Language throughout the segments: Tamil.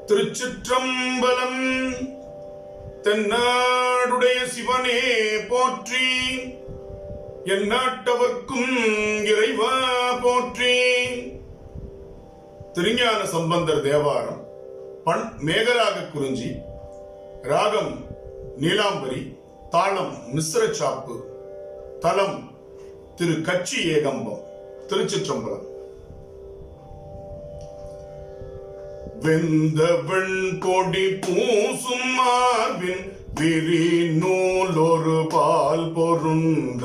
திருச்சிற்றம்பலம். தென்னாடுடைய சிவனே போற்றி, எந்நாட்டவர்க்கும் இறைவா போற்றி. திருஞான சம்பந்தர் தேவாரம். பண் மேகராக குறிஞ்சி, ராகம் நீலாம்பரி, தாளம் மிஸ்ரச்சாப்பு, தலம் திரு கச்சி ஏகம்பம். திருச்சிற்றம்பலம். வெந்தவன் கொடி பூசும் மார்பின் விரி நூலொரு பால் பொருந்த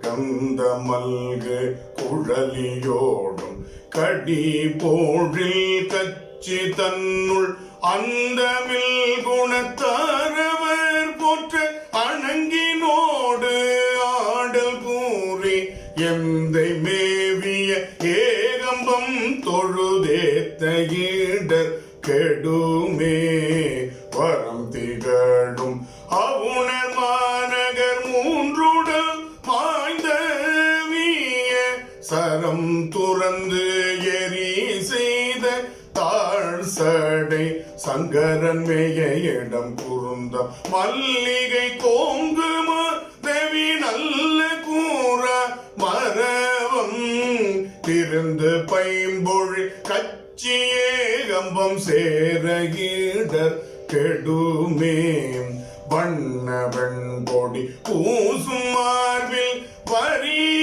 கந்த மல்கு குழலியோடும் கடி போழில் கச்சி தன்னுள் அந்தமில் குணத்தாரவர் போற்ற அணங்கினோடு ஆடல் கூறி எந்தை மேவிய ஏகம்பம் தொழுதேத்த ஈடர் கெடுமே வரம் திகழும் அவுணர் மாநகர் மூன்றுடல் மாய்ந்த வீய சரம் துறந்து எரி செய்த தாழ் சடை சங்கரன் மேய இடம் குறுந்தம் மல்லிகை கோங்குமா தேவி நல்ல கூற மரவம் திருந்து பைம்பொழி கச்சியே கம்பம் சேர ஈடர் கெடுமே வண்ணவன் கொடி பூசும் மார்பில்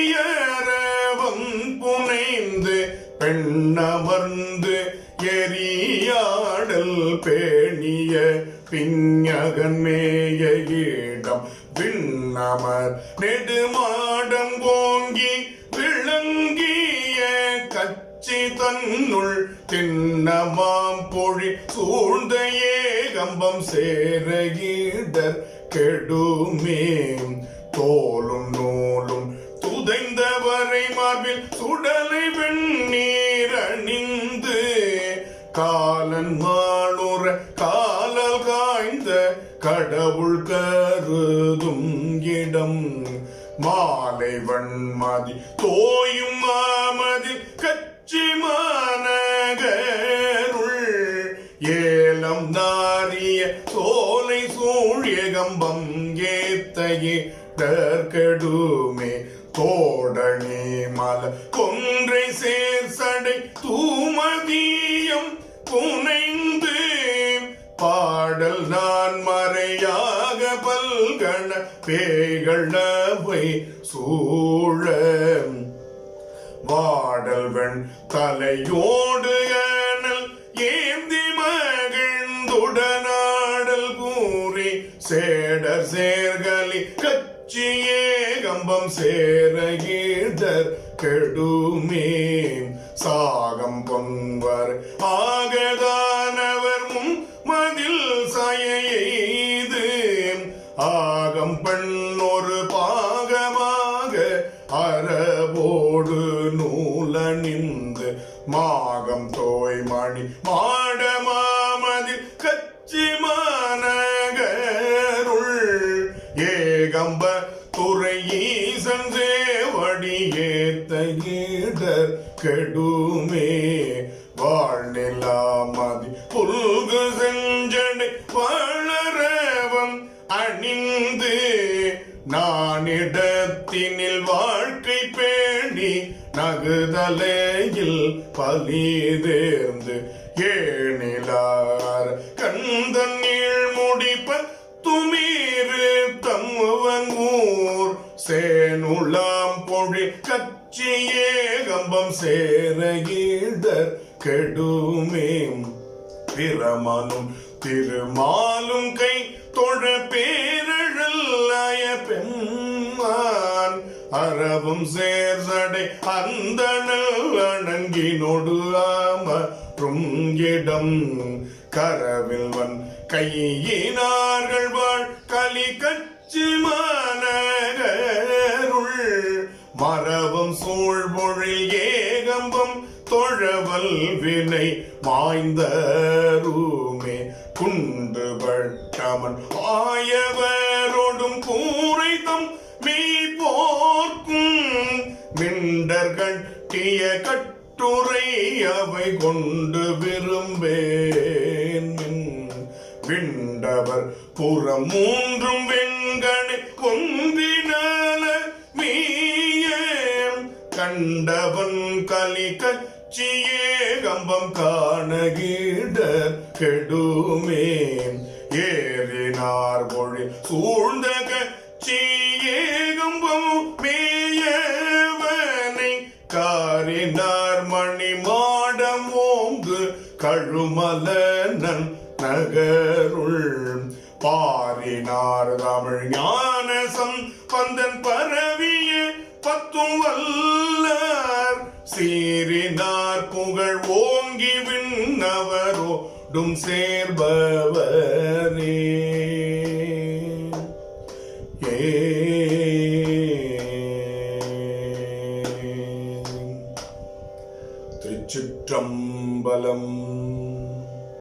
வரியரவம் புனைந்து பெண்ணமர்ந்து எரியாடல் பேணிய பிஞகன் மேய இடம் விண்ணமர் நெடுமாடம் ஓங்கி விளங்கிய கச்சி தன்னுள் திண்ணமாம் பொழி சூழ்ந்த ஏகம்பம் சேர ஈடர் கெடுமே தோலும் நூலும் துதைந்தவரை மார்பில் சுடலை வெண்ணீர் அணிந்து காலன் மாளுற காலல் காய்ந்த கடவுள் கருதும் இடம் மாலை வன்மதி தோயும் மாமதில் கச்சி மாநகருள் ஏலம் நாரிய சோலை சூழியகம்பம் ஏத்தகி கெடுமே தோடனே மல கொன்றை சேர் சடை தூமதியம் புனைந்து பாடல் நான் மறையாக பல்கண பேய்களவை சூழ வாடல் வெண் தலையோடு அனல் ஏந்தி மகிழ்ந்துடனாடல் கூறி சேடர் சேர்கலி கச்சியே கம்பம் சேர ஈடர் கெடுமே சாகம் பொன்வர் ஆகதானவர் மதில் சாயெய்து ஆகம் பெண்ணொரு பாகமாக அரபோடு நூலணிந்து மாகம் தோய்மணி மாடமாமதில் கச்சி மாநகருள் ஏகம்ப துறை ஈசன் சேவடி ஏத்த ஈடர் கெடுமே வாழ்நிலாமதி புல்கு செஞ்சடை வளரவம் அணிந்து நானிடத்தினில் வாழ்க்கை பேணி நகுதலையில் பலிதேர்ந்து ஏனிலார் கந்தன் நீழ்முடிப்ப துமீறு தம்முவங்கூர் சேனுலாம் பொழி கச்சியே கம்பம் சேர ஈடர் கெடுமே பிரமனும் திருமாலும் கை தொழ பேரழல்லாய பெண்மான் அரவும் சேர்சடை அந்தணல் அணங்கினொடு ஆமற்றும் இடம் கரவில்வன் கையினார்கள் வாழ் கலி கச்சி மாநகருள் மரபம் சூழ்மொழில் ஏகம்பம் தொழவல் வினை மாய்ந்தருமே குண்டு பட்டமன் ஆயவரோடும் கூரைதம் மெய் போர்க்கும் மிண்டர்கள் கட்டிய கட்டுரை அவை கொண்டு விரும்பேன். அவர் புறம் மூன்றும் வெங்கனை கொன்றினால மீய கண்டவன் கலி கச்சியே கம்பம் காணகிட கெடுமே ஏறினார் மொழி சூழ்ந்த கச்சியே கம்பம் மேயவனை காரினார் மணி மாடம் ஓங்கு கழுமலனன் நகருள் பாரினார் தமிழ் ஞானசம் பந்தன் பரவிய பத்தும் வல்லார் சீரினார் புகழ் ஓங்கி விண்ணவரோடும் சேர்பவரே. திருச்சிற்றம்பலம்.